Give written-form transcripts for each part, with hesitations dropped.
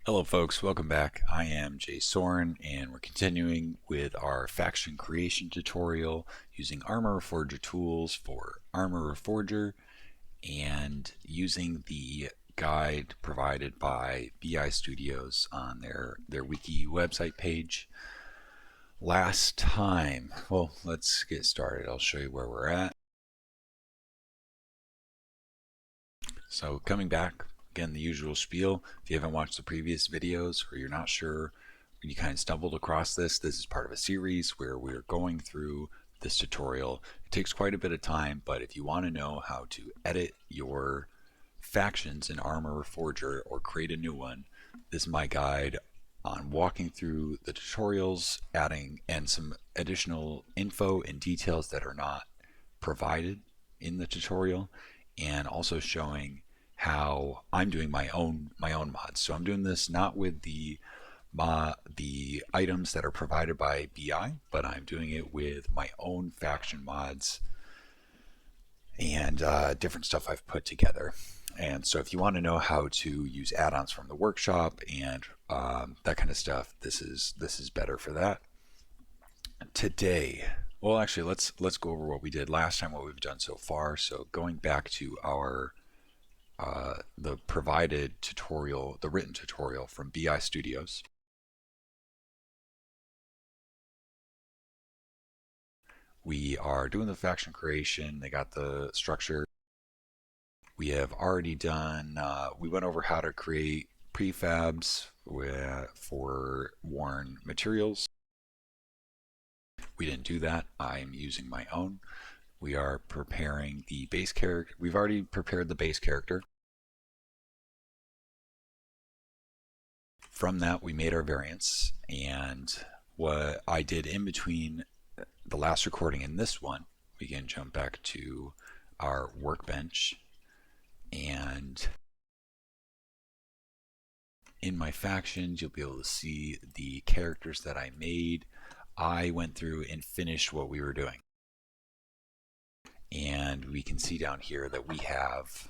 Hello folks, welcome back. I am Jay Soren and we're continuing with our faction creation tutorial using Arma Reforger tools for Arma Reforger and using the guide provided by BI Studios on their wiki website page. Last time, well, let's get started. I'll show you where we're at. So coming back, again, the usual spiel. If you haven't watched the previous videos or you're not sure, you kind of stumbled across this is part of a series where we're going through this tutorial. It takes quite a bit of time, but if you want to know how to edit your factions in Arma Reforger or create a new one, this is my guide on walking through the tutorials, adding and some additional info and details that are not provided in the tutorial, and also showing how I'm doing my own mods. So I'm doing this not with the items that are provided by BI, but I'm doing it with my own faction mods and different stuff I've put together. And so if you want to know how to use add-ons from the workshop and that kind of stuff, this is better for that. Today, well, actually, let's go over what we did last time, what we've done so far. So going back to our the provided tutorial, the written tutorial from BI Studios. We are doing the faction creation. They got the structure. We have already done, we went over how to create prefabs for worn materials. We didn't do that. I'm using my own. We are preparing the base character. We've already prepared the base character. From that, we made our variants, and what I did in between the last recording and this one, we can jump back to our workbench, and in my factions, you'll be able to see the characters that I made. I went through and finished what we were doing. And we can see down here that we have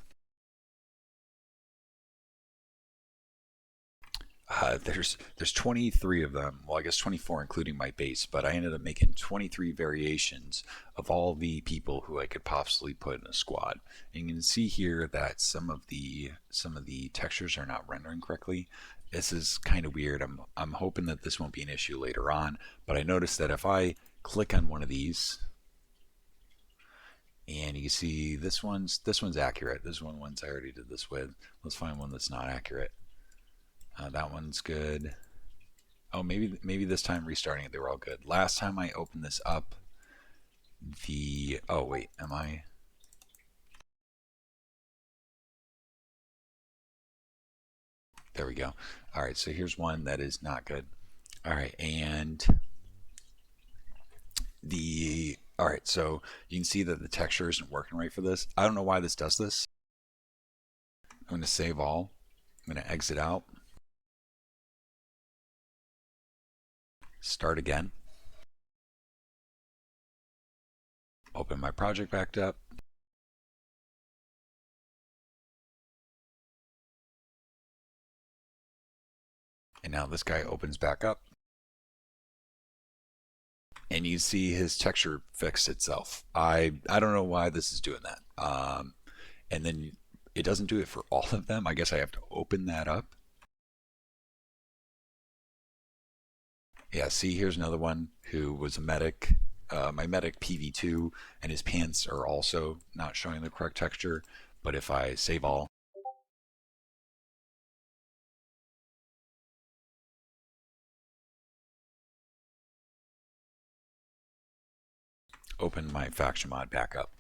there's 23 of them. Well, I guess 24 including my base, but I ended up making 23 variations of all the people who I could possibly put in a squad. And you can see here that some of the textures are not rendering correctly. This is kind of weird. I'm hoping that this won't be an issue later on, but I noticed that if I click on one of these, and you can see this one's accurate. This one's I already did this with. Let's find one that's not accurate. That one's good. Oh, maybe this time restarting it, they were all good. Last time I opened this up, oh wait, am I? There we go. All right, so here's one that is not good. All right, and all right, so you can see that the texture isn't working right for this. I don't know why this does this. I'm going to save all. I'm going to exit out. Start again. Open my project back up. And now this guy opens back up. And you see his texture fixed itself. I don't know why this is doing that. And then it doesn't do it for all of them. I guess I have to open that up. Yeah, see, here's another one who was a medic. My medic PV2, and his pants are also not showing the correct texture. But if I save all, open my faction mod back up.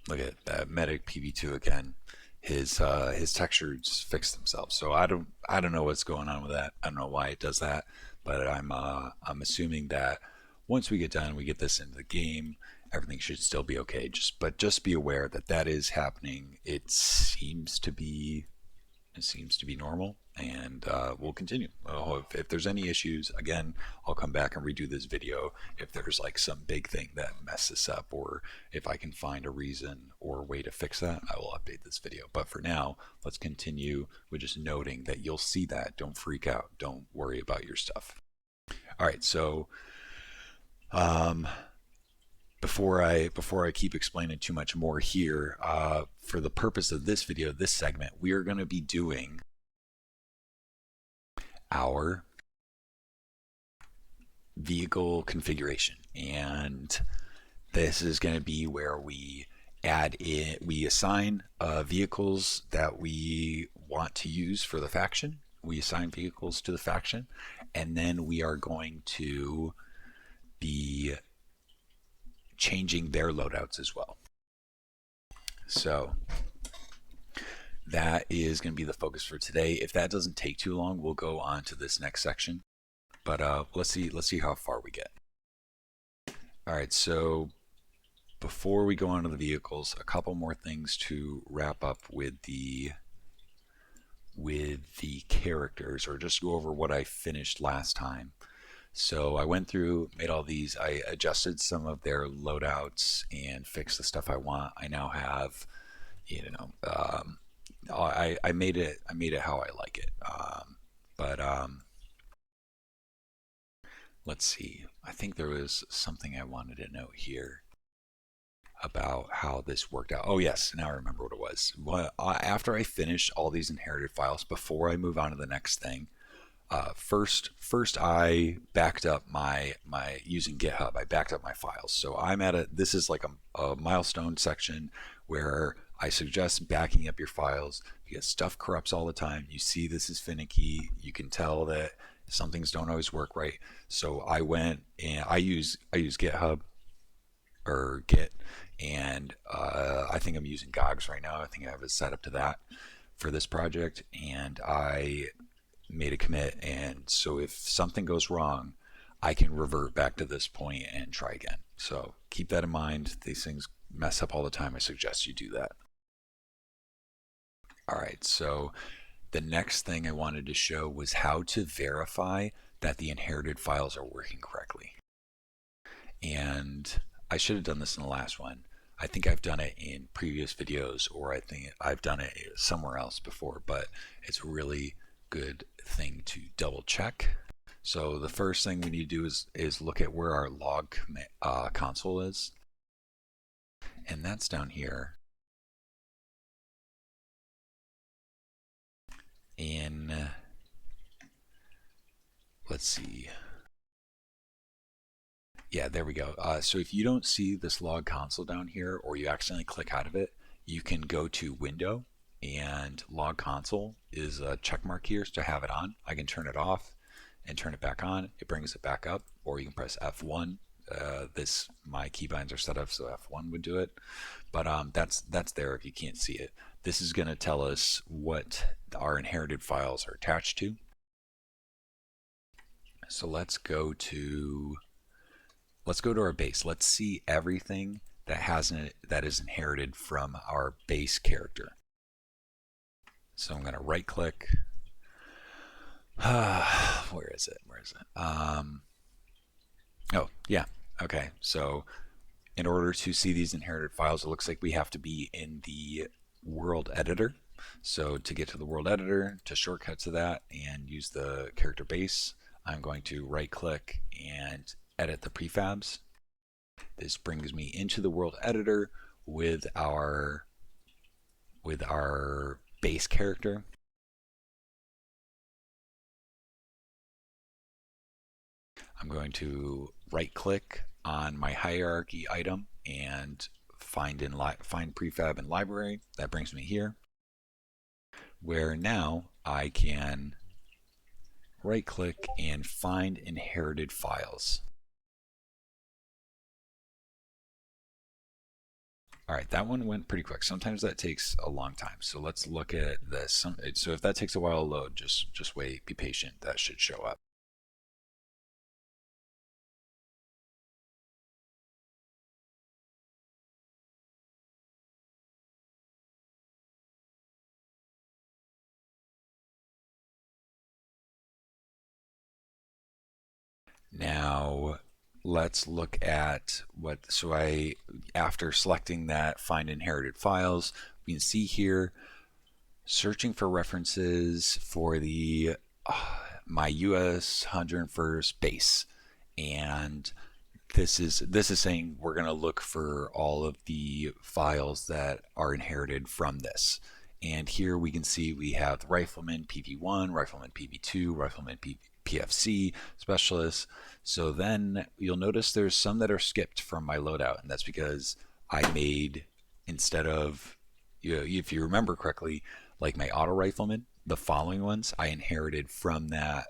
Look at that medic PV2 again. His textures fix themselves. So I don't know what's going on with that. I don't know why it does that, but I'm assuming that once we get done, we get this into the game, everything should still be okay. Just be aware that is happening. It seems to be It seems to be normal, and we'll continue. If there's any issues, again, I'll come back and redo this video if there's like some big thing that messes up, or if I can find a reason or way to fix that, I will update this video. But for now, let's continue with just noting that you'll see that. Don't freak out. Don't worry about your stuff. All right, so before I keep explaining too much more here, for the purpose of this video, this segment, we are going to be doing our vehicle configuration, and this is going to be where we assign vehicles that we want to use for the faction. We assign vehicles to the faction, and then we are going to be changing their loadouts as well. So that is going to be the focus for today. If that doesn't take too long, we'll go on to this next section. But let's see how far we get. All right, so before we go on to the vehicles, a couple more things to wrap up with the characters, or just go over what I finished last time. So I went through, made all these, I adjusted some of their loadouts and fixed the stuff I want. I now have, I made it how I like it. Let's see. I think there was something I wanted to note here about how this worked out. Oh yes, now I remember what it was. After I finished all these inherited files, before I move on to the next thing, first I backed up my using GitHub. I backed up my files. So I'm at this is like a milestone section where I suggest backing up your files because stuff corrupts all the time. You see this is finicky. You can tell that some things don't always work right. So I went and I use GitHub or Git, and I think I'm using GOGS right now. I think I have it set up to that for this project, and I made a commit, and so if something goes wrong, I can revert back to this point and try again. So keep that in mind. These things mess up all the time. I suggest you do that. All right, so the next thing I wanted to show was how to verify that the inherited files are working correctly. And I should have done this in the last one. I think I've done it in previous videos, or I think I've done it somewhere else before, but it's a really good thing to double check. So the first thing we need to do is look at where our log console is, and that's down here in, let's see, yeah, there we go. So if you don't see this log console down here, or you accidentally click out of it, you can go to Window, and log console is a check mark here to have it on. I can turn it off and turn it back on. It brings it back up, or you can press F1. My keybinds are set up so F1 would do it, but that's there if you can't see it. This is going to tell us what our inherited files are attached to. So let's go to our base. Let's see everything that is inherited from our base character. So I'm going to right click. Where is it? Oh yeah, okay. So in order to see these inherited files, it looks like we have to be in the world editor. So to get to the world editor, to shortcut to that and use the character base, I'm going to right click and edit the prefabs. This brings me into the world editor with our base character. I'm going to right click on my hierarchy item and find prefab in library. That brings me here, where now I can right click and find inherited files. All right, that one went pretty quick. Sometimes that takes a long time. So let's look at this. So if that takes a while to load, just wait, be patient. That should show up. let's look at after selecting that find inherited files, we can see here searching for references for the my US 101st base, and this is saying we're going to look for all of the files that are inherited from this. And here we can see we have the Rifleman PV1, Rifleman PV2, Rifleman PFC Specialist. So then you'll notice there's some that are skipped from my loadout, and that's because I made, instead of, if you remember correctly, like my Auto Rifleman, the following ones I inherited from that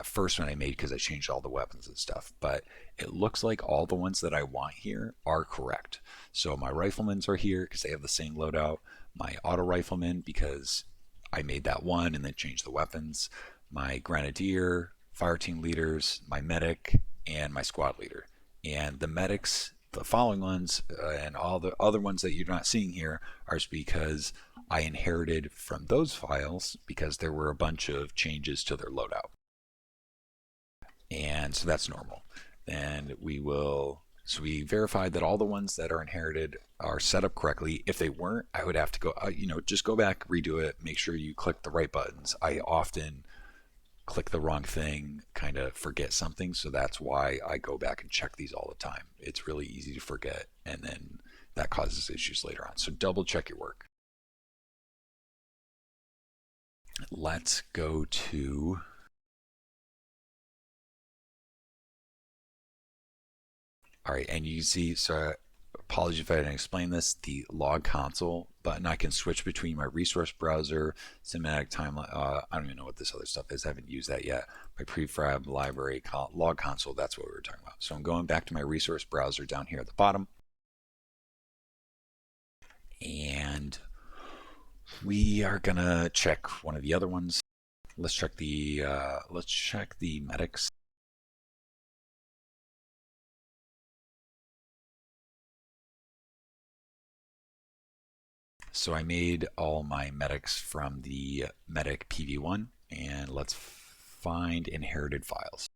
first one I made because I changed all the weapons and stuff. But it looks like all the ones that I want here are correct. So my Riflemans are here because they have the same loadout. My Auto Rifleman because I made that one and then changed the weapons. My Grenadier, Fire Team Leaders, my Medic, and my Squad Leader. And the Medics, the following ones, and all the other ones that you're not seeing here are because I inherited from those files because there were a bunch of changes to their loadout. And so that's normal. And so we verified that all the ones that are inherited are set up correctly. If they weren't, I would have to go, just go back, redo it, make sure you click the right buttons. I often click the wrong thing, kind of forget something, so that's why I go back and check these all the time. It's really easy to forget, and then that causes issues later on. So double check your work. Let's go to all right, and you can see, so apologies if I didn't explain this, the log console button, I can switch between my resource browser, cinematic timeline, I don't even know what this other stuff is, I haven't used that yet, my prefab library, log console, that's what we were talking about. So I'm going back to my resource browser down here at the bottom, and we are gonna check one of the other ones. Let's check the medics. So I made all my medics from the medic PV1, and let's find inherited files.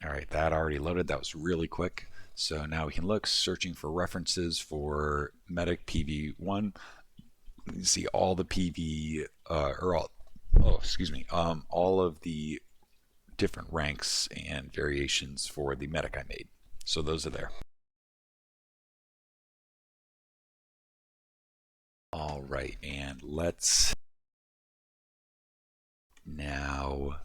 All right, that already loaded. That was really quick. So now we can look, searching for references for medic PV1. You can see all the PV, all of the different ranks and variations for the medic I made. So those are there. All right, and let's now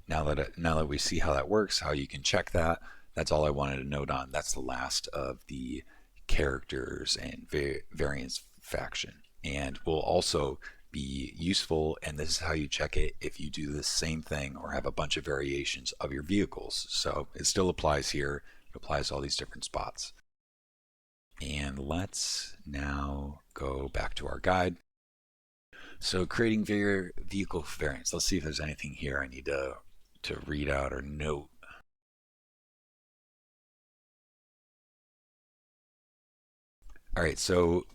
that we see how that works, how you can check that, that's all I wanted to note on. That's the last of the characters and variants faction, and will also be useful, and this is how you check it if you do the same thing or have a bunch of variations of your vehicles. So it still applies here. It applies to all these different spots. And let's now go back to our guide. So creating vehicle variants. Let's see if there's anything here I need to read out or note. All right, so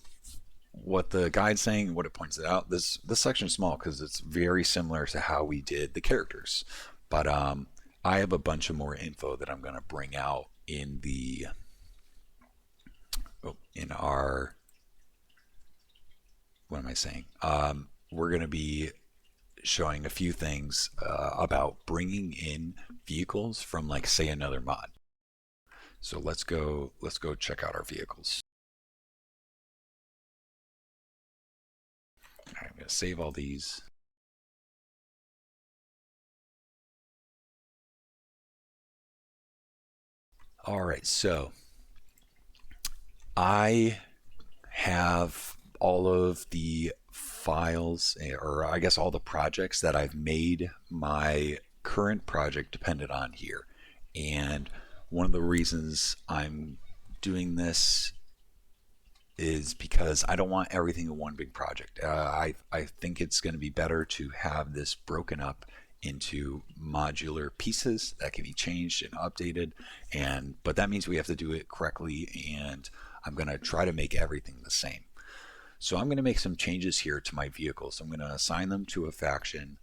what the guide's saying, what it points out, this section is small because it's very similar to how we did the characters. But I have a bunch of more info that I'm going to bring out in our, what am I saying? We're going to be showing a few things about bringing in vehicles from, like, say, another mod. So let's go check out our vehicles. All right, I'm going to save all these. All right, so I have all of the files, or I guess all the projects that I've made my current project dependent on here. And one of the reasons I'm doing this is because I don't want everything in one big project. I think it's going to be better to have this broken up into modular pieces that can be changed and updated, but that means we have to do it correctly, and I'm going to try to make everything the same. So I'm going to make some changes here to my vehicles. I'm going to assign them to a faction,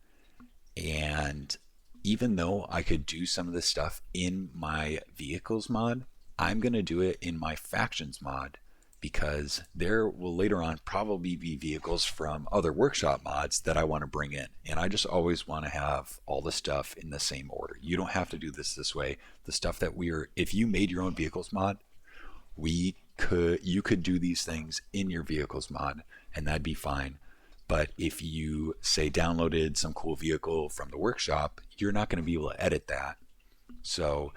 and even though I could do some of this stuff in my vehicles mod, I'm going to do it in my factions mod, because there will later on probably be vehicles from other workshop mods that I want to bring in. And I just always want to have all the stuff in the same order. You don't have to do this way. The stuff that if you made your own vehicles mod, you could do these things in your vehicles mod, and that'd be fine. But if you say downloaded some cool vehicle from the workshop, you're not going to be able to edit that. So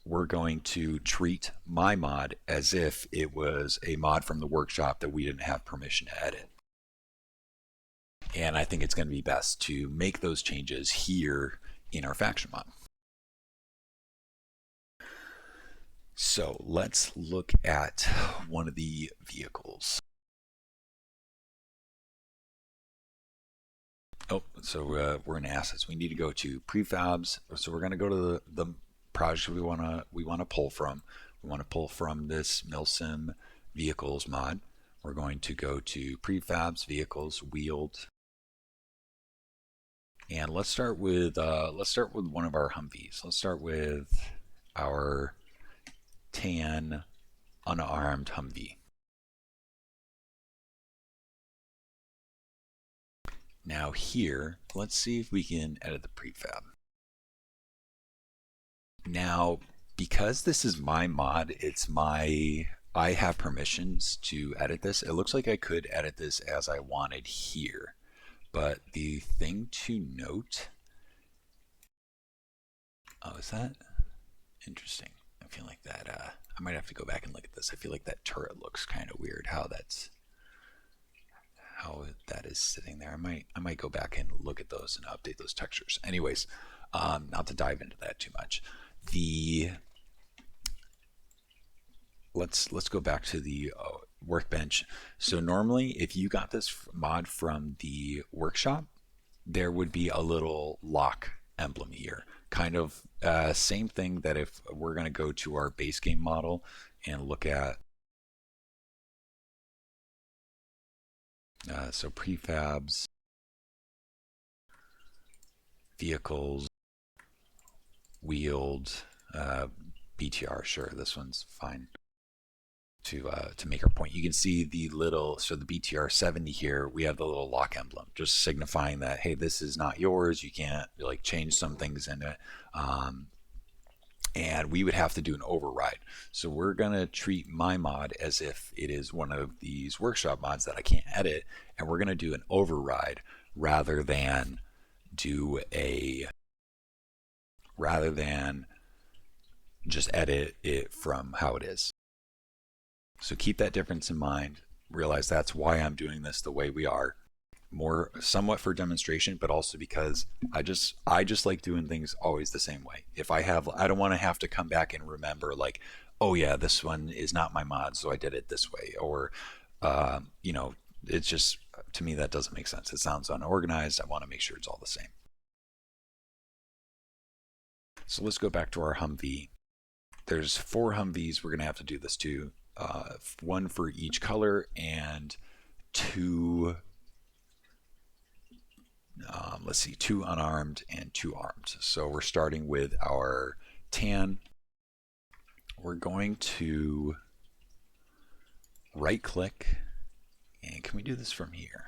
we're going to treat my mod as if it was a mod from the workshop that we didn't have permission to edit. And I think it's going to be best to make those changes here in our faction mod. So let's look at one of the vehicles. Oh, so we're in assets. We need to go to prefabs. So we're going to go to the project we want to pull from. We want to pull from this MilSim vehicles mod. We're going to go to prefabs, vehicles, wheeled, and let's start with one of our Humvees. Let's start with our tan unarmed Humvee. Now here, let's see if we can edit the prefab. Now, because this is my mod, I have permissions to edit this. It looks like I could edit this as I wanted here. But the thing to note, oh, is that interesting? I feel like that, I might have to go back and look at this. I feel like that turret looks kind of weird, how that is sitting there. I might go back and look at those and update those textures. Anyways, not to dive into that too much. Let's go back to the workbench. So normally, if you got this mod from the workshop, there would be a little lock emblem here. Kind of same thing that if we're going to go to our base game model and look at so prefabs, vehicles, wheeled, BTR, sure, this one's fine. To make our point, you can see the BTR 70 here, we have the little lock emblem, just signifying that, hey, this is not yours, you can't like change some things in it, and we would have to do an override. So we're gonna treat my mod as if it is one of these workshop mods that I can't edit, and we're gonna do an override rather than just edit it from how it is. So keep that difference in mind. Realize that's why I'm doing this the way we are. More somewhat for demonstration, but also because I just like doing things always the same way. I don't want to have to come back and remember like, oh yeah, this one is not my mod, so I did it this way. Or it's just, to me, that doesn't make sense. It sounds unorganized. I want to make sure it's all the same. So let's go back to our Humvee. There's 4 Humvees we're going to have to do this to. 1 for each color and 2 2 unarmed and 2 armed. So we're starting with our tan. We're going to right click, and can we do this from here?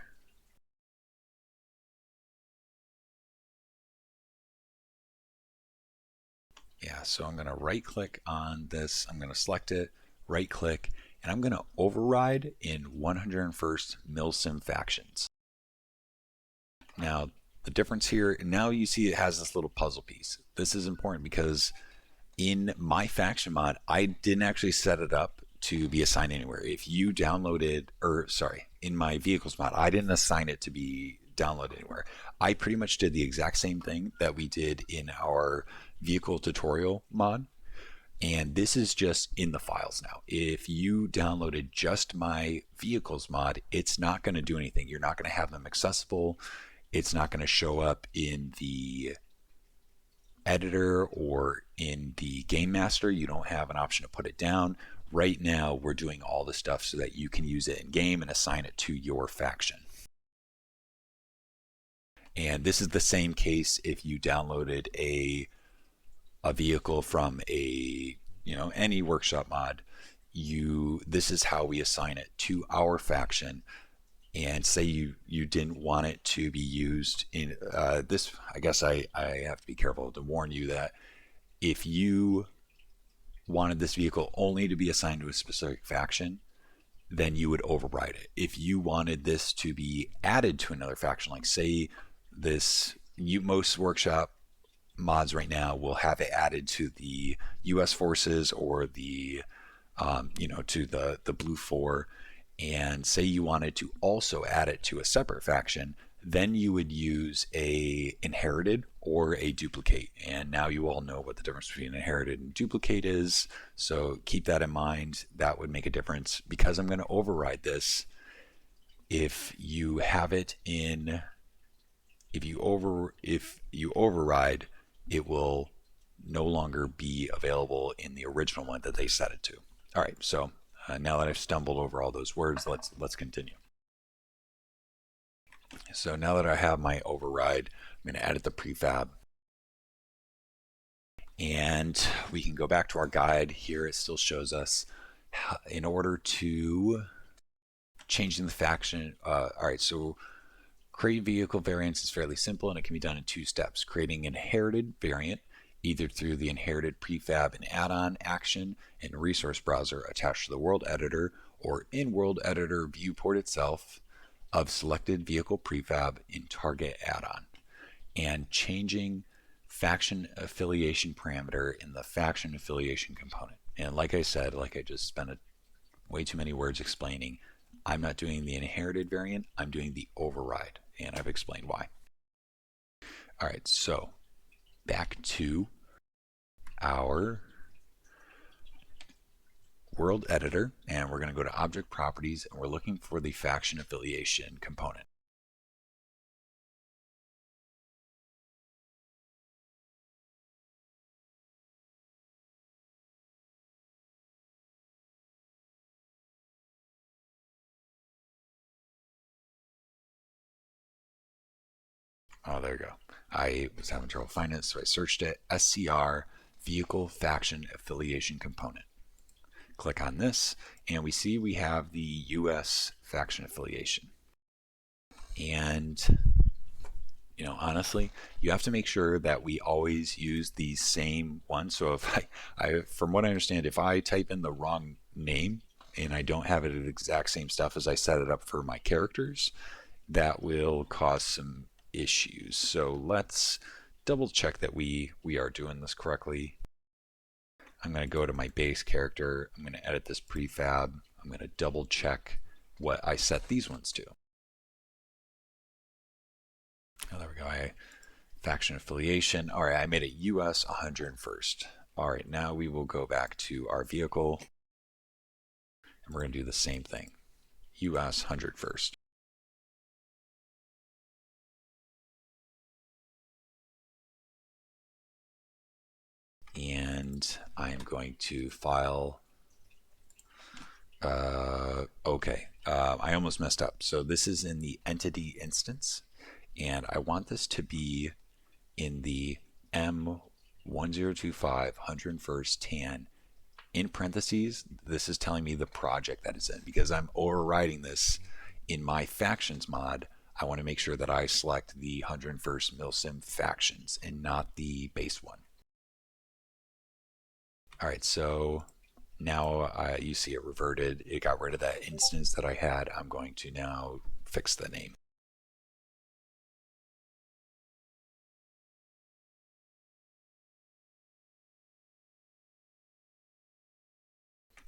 Yeah, so I'm going to right click on this, I'm going to select it, right click, and I'm going to override in 101st MilSim factions. Now the difference here, now you see it has this little puzzle piece. This is important because in my faction mod, I didn't actually set it up to be assigned anywhere. If you downloaded, in my vehicles mod, I didn't assign it to be downloaded anywhere. I pretty much did the exact same thing that we did in our vehicle tutorial mod. And this is just in the files now. If you downloaded just my vehicles mod, it's not going to do anything. You're not going to have them accessible. It's not going to show up in the editor or in the game master. You don't have an option to put it down. Right now, we're doing all the stuff so that you can use it in game and assign it to your faction. And this is the same case if you downloaded a vehicle from a any workshop mod. This is how we assign it to our faction. And say you didn't want it to be used in this. I guess I have to be careful to warn you that if you wanted this vehicle only to be assigned to a specific faction, then you would override it. If you wanted this to be added to another faction, like say most workshop mods right now will have it added to the U.S. forces or the to the Blue 4, and say you wanted to also add it to a separate faction, then you would use a inherited or a duplicate. And now you all know what the difference between inherited and duplicate is, so keep that in mind. That would make a difference. Because I'm going to override this, if you have it in, if you override, it will no longer be available in the original one that they set it to. All right, so now that I've stumbled over all those words, let's continue. So now that I have my override, I'm going to edit the prefab. And we can go back to our guide. Here it still shows us in order to changing the faction. All right, so creating vehicle variants is fairly simple, and it can be done in 2 steps. Creating an inherited variant, either through the inherited prefab and add-on action in resource browser attached to the world editor, or in world editor viewport itself of selected vehicle prefab in target add-on, and changing faction affiliation parameter in the faction affiliation component. And like I said, like I just spent way too many words explaining, I'm not doing the inherited variant, I'm doing the override, and I've explained why. All right, so back to our world editor, and we're going to go to object properties, and we're looking for the faction affiliation component. Oh, there you go. I was having trouble finding it, so I searched it. SCR vehicle faction affiliation component. Click on this, and we see we have the US faction affiliation. And honestly, you have to make sure that we always use the same one. So if from what I understand, if I type in the wrong name and I don't have it at the exact same stuff as I set it up for my characters, that will cause some issues. So let's double check that we are doing this correctly. I'm going to go to my base character. I'm going to edit this prefab. I'm going to double check what I set these ones to. Oh, there we go. Faction affiliation. All right, I made it US 101st. All right, now we will go back to our vehicle, and we're going to do the same thing. US 101st. And I am going to file. Okay, I almost messed up. So this is in the entity instance, and I want this to be in the M1025 101st TAN. In parentheses, this is telling me the project that it's in, because I'm overriding this in my factions mod. I want to make sure that I select the 101st MilSim factions and not the base one. All right, so now you see it reverted. It got rid of that instance that I had. I'm going to now fix the name.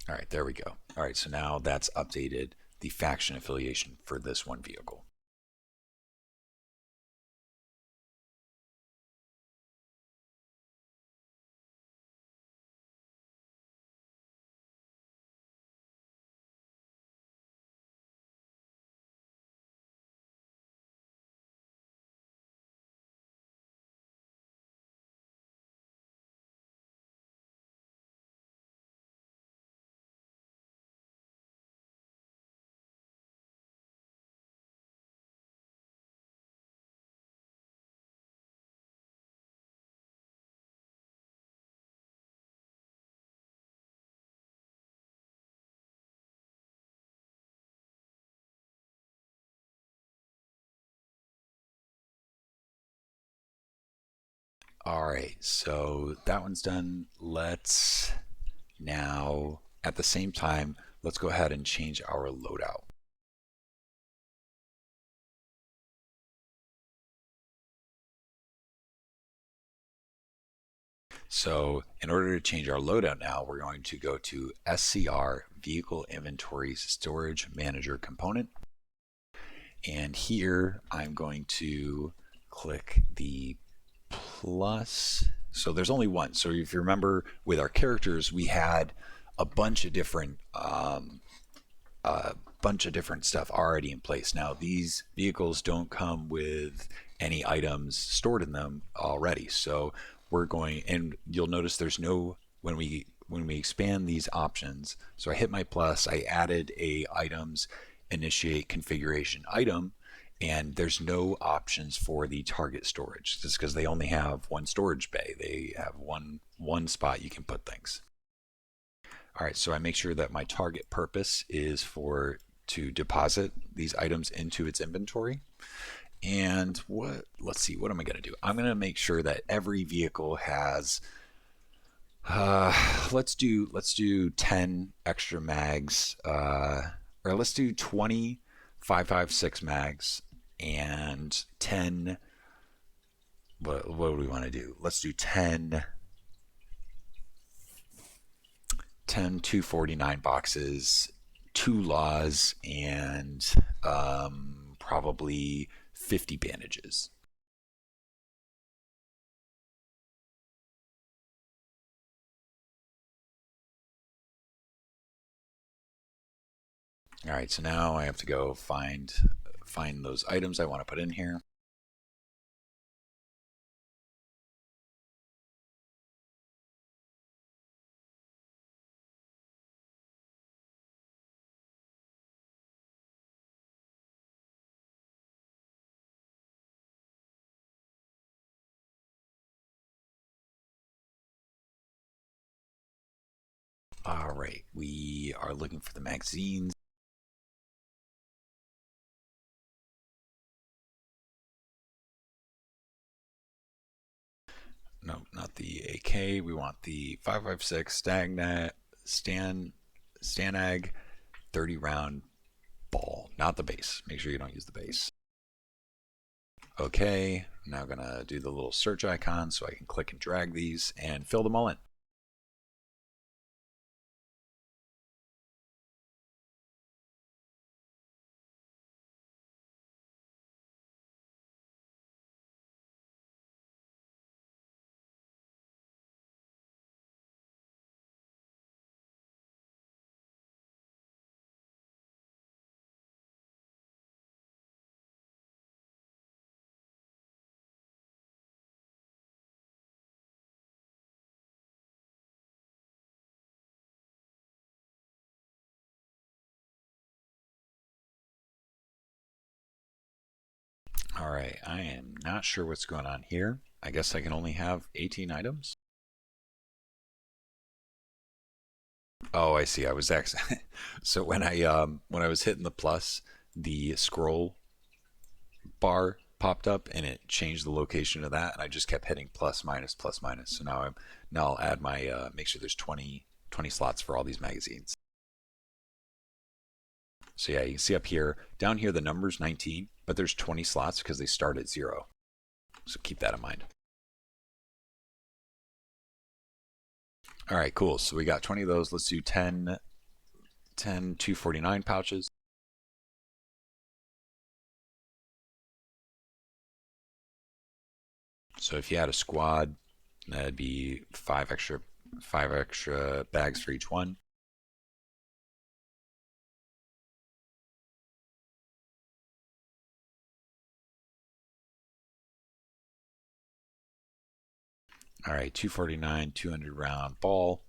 All right, there we go. All right, so now that's updated the faction affiliation for this one vehicle. All right, so that one's done. Let's now, at the same time, let's go ahead and change our loadout. So in order to change our loadout now, we're going to go to SCR, Vehicle Inventory Storage Manager Component. And here I'm going to click the plus. So there's only one. So if you remember with our characters, we had a bunch of different stuff already in place. Now these vehicles don't come with any items stored in them already. So we're going, and you'll notice there's no, when we expand these options, so I hit my plus, I added a items initiate configuration item, and there's no options for the target storage just because they only have one storage bay. They have one spot you can put things. All right, so I make sure that my target purpose is to deposit these items into its inventory. And let's see, what am I going to do? I'm going to make sure that every vehicle has let's do 10 extra mags, or let's do 20 5.56 mags and 10. What do we want to do? Let's do 10 249 boxes, 2 laws, and probably 50 bandages. All right, so now I have to go find those items I want to put in here. All right, we are looking for the magazines. No, not the AK. We want the 5.56 Stanag 30 round ball, not the base. Make sure you don't use the base. Okay, I'm now gonna do the little search icon so I can click and drag these and fill them all in. All right, I am not sure what's going on here. I guess I can only have 18 items. Oh, I see. I was actually so when I was hitting the plus, the scroll bar popped up and it changed the location of that, and I just kept hitting plus minus plus minus. So now I'll add my make sure there's 20 slots for all these magazines. So yeah, you can see up here, down here the number's 19, but there's 20 slots because they start at 0. So keep that in mind. All right, cool. So we got 20 of those. Let's do 10 249 pouches. So if you had a squad, that'd be 5 extra bags for each one. All right, 249, 200 round ball.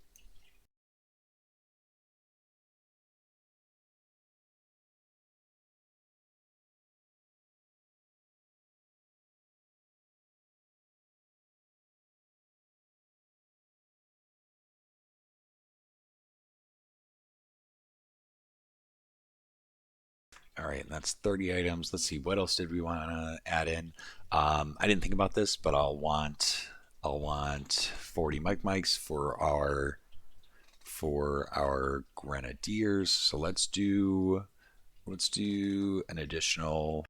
All right, and that's 30 items. Let's see, what else did we want to add in? I didn't think about this, but I'll want I'll want 40 mics for our grenadiers. So let's do an additional.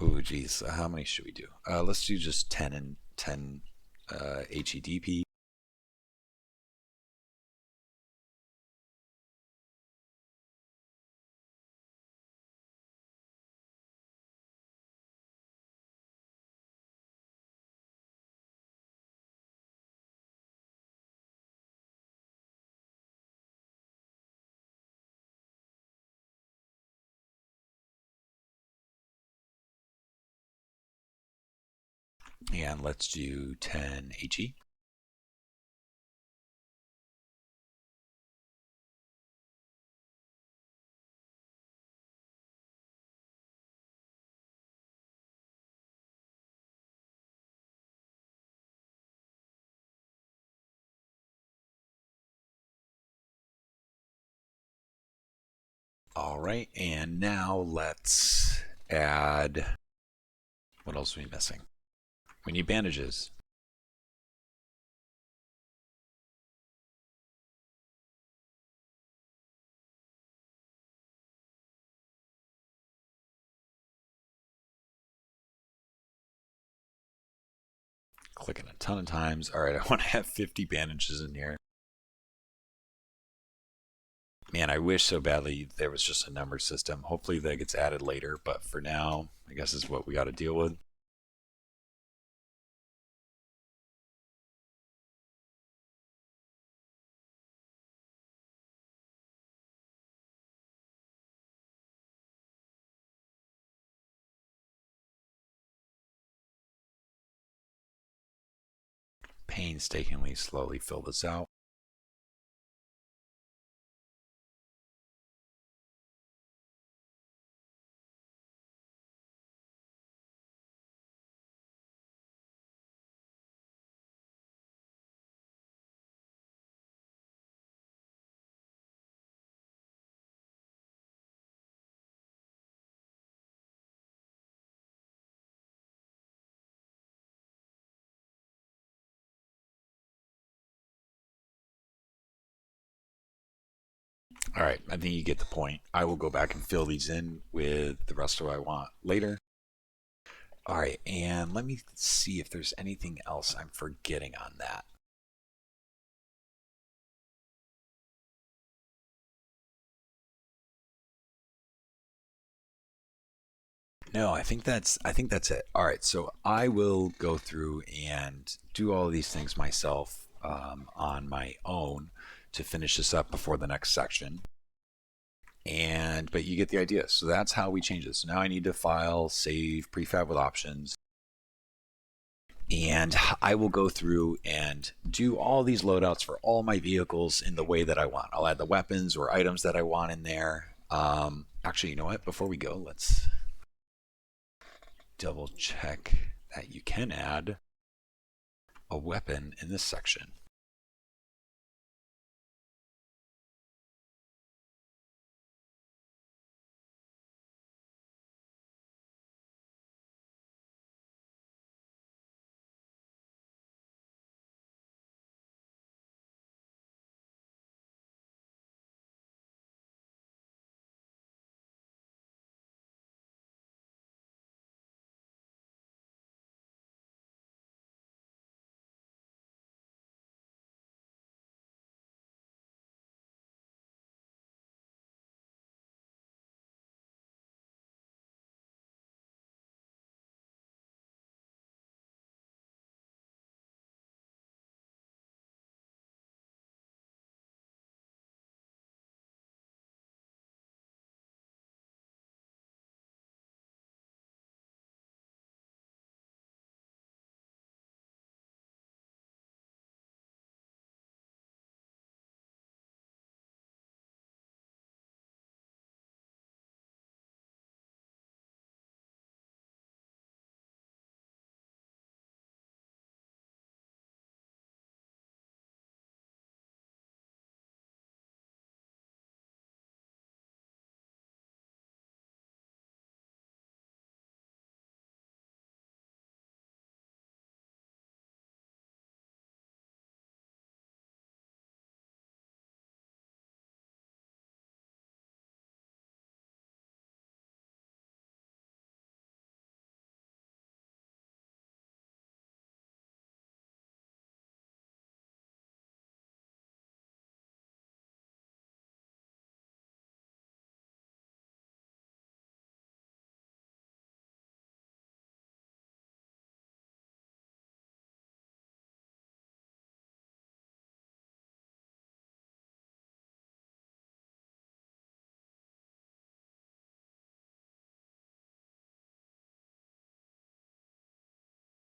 Oh geez, how many should we do? Let's do just 10 and 10 HEDP. And let's do 10 HE. All right, and now let's add. What else are we missing? We need bandages. Clicking a ton of times. All right, I want to have 50 bandages in here. Man, I wish so badly there was just a number system. Hopefully that gets added later, but for now, I guess is what we got to deal with. Painstakingly slowly fill this out. All right, I think you get the point. I will go back and fill these in with the rest of what I want later. All right, and let me see if there's anything else I'm forgetting on that. No, I think that's it. All right, so I will go through and do all of these things myself on my own to finish this up before the next section. But you get the idea. So that's how we change this. So now I need to file, save, prefab with options. And I will go through and do all these loadouts for all my vehicles in the way that I want. I'll add the weapons or items that I want in there. Actually, you know what? Before we go, let's double check that you can add a weapon in this section.